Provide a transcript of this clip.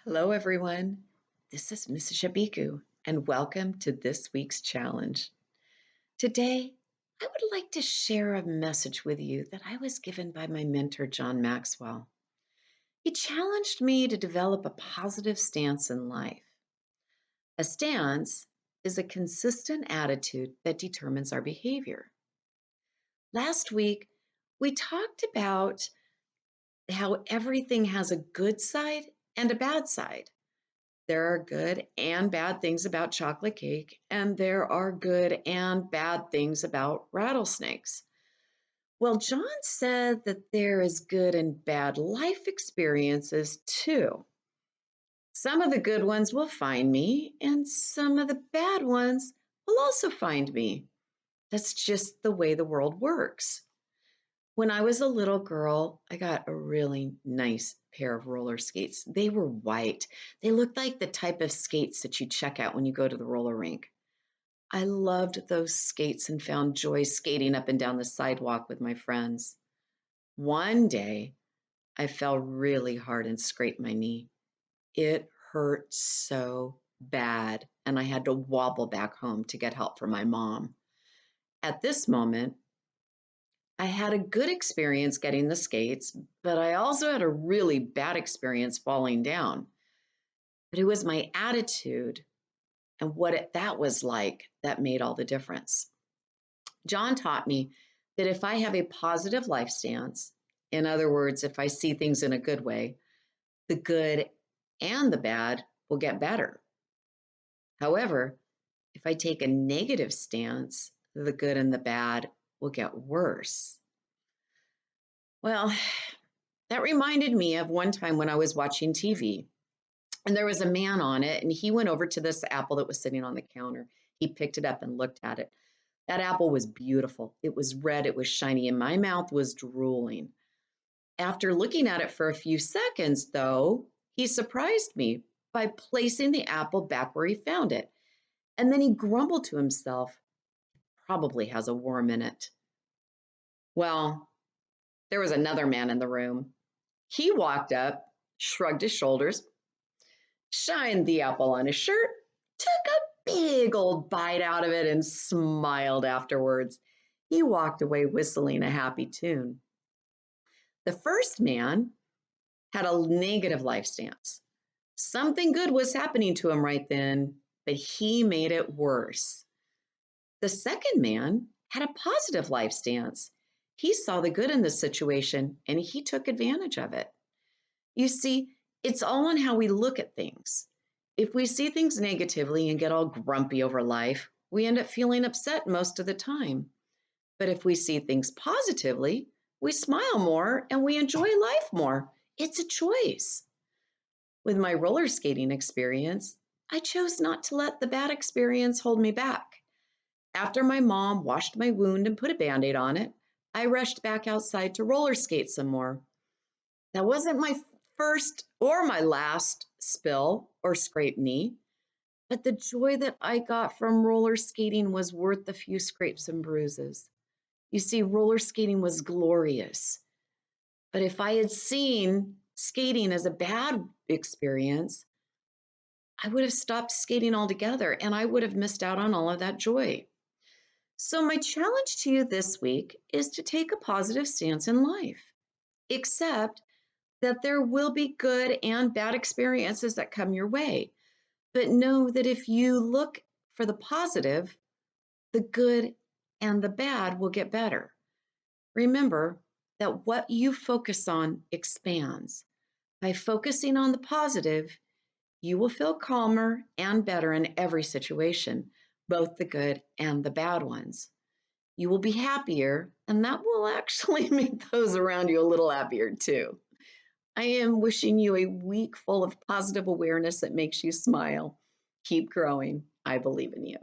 Hello, everyone. This is Mrs. Shabiku, and welcome to this week's challenge. Today, I would like to share a message with you that I was given by my mentor, John Maxwell. He challenged me to develop a positive stance in life. A stance is a consistent attitude that determines our behavior. Last week, we talked about how everything has a good side and a bad side. There are good and bad things about chocolate cake, and there are good and bad things about rattlesnakes. Well, John said that there is good and bad life experiences too. Some of the good ones will find me, and some of the bad ones will also find me. That's just the way the world works. When I was a little girl, I got a really nice pair of roller skates. They were white. They looked like the type of skates that you check out when you go to the roller rink. I loved those skates and found joy skating up and down the sidewalk with my friends. One day, I fell really hard and scraped my knee. It hurt so bad, and I had to wobble back home to get help from my mom. At this moment, I had a good experience getting the skates, but I also had a really bad experience falling down. But it was my attitude and that was like that made all the difference. John taught me that if I have a positive life stance, in other words, if I see things in a good way, the good and the bad will get better. However, if I take a negative stance, the good and the bad will get worse. Well, that reminded me of one time when I was watching TV and there was a man on it, and he went over to this apple that was sitting on the counter. He picked it up and looked at it. That apple was beautiful. It was red, it was shiny, and my mouth was drooling. After looking at it for a few seconds, though, he surprised me by placing the apple back where he found it. And then he grumbled to himself, probably has a worm in it. Well, there was another man in the room. He walked up, shrugged his shoulders, shined the apple on his shirt, took a big old bite out of it, and smiled afterwards. He walked away whistling a happy tune. The first man had a negative life stance. Something good was happening to him right then, but he made it worse. The second man had a positive life stance. He saw the good in the situation and he took advantage of it. You see, it's all on how we look at things. If we see things negatively and get all grumpy over life, we end up feeling upset most of the time. But if we see things positively, we smile more and we enjoy life more. It's a choice. With my roller skating experience, I chose not to let the bad experience hold me back. After my mom washed my wound and put a band aid on it, I rushed back outside to roller skate some more. That wasn't my first or my last spill or scraped knee, but the joy that I got from roller skating was worth the few scrapes and bruises. You see, roller skating was glorious. But if I had seen skating as a bad experience, I would have stopped skating altogether and I would have missed out on all of that joy. So, my challenge to you this week is to take a positive stance in life. Accept that there will be good and bad experiences that come your way. But know that if you look for the positive, the good and the bad will get better. Remember that what you focus on expands. By focusing on the positive, you will feel calmer and better in every situation, both the good and the bad ones. You will be happier, and that will actually make those around you a little happier too. I am wishing you a week full of positive awareness that makes you smile. Keep growing. I believe in you.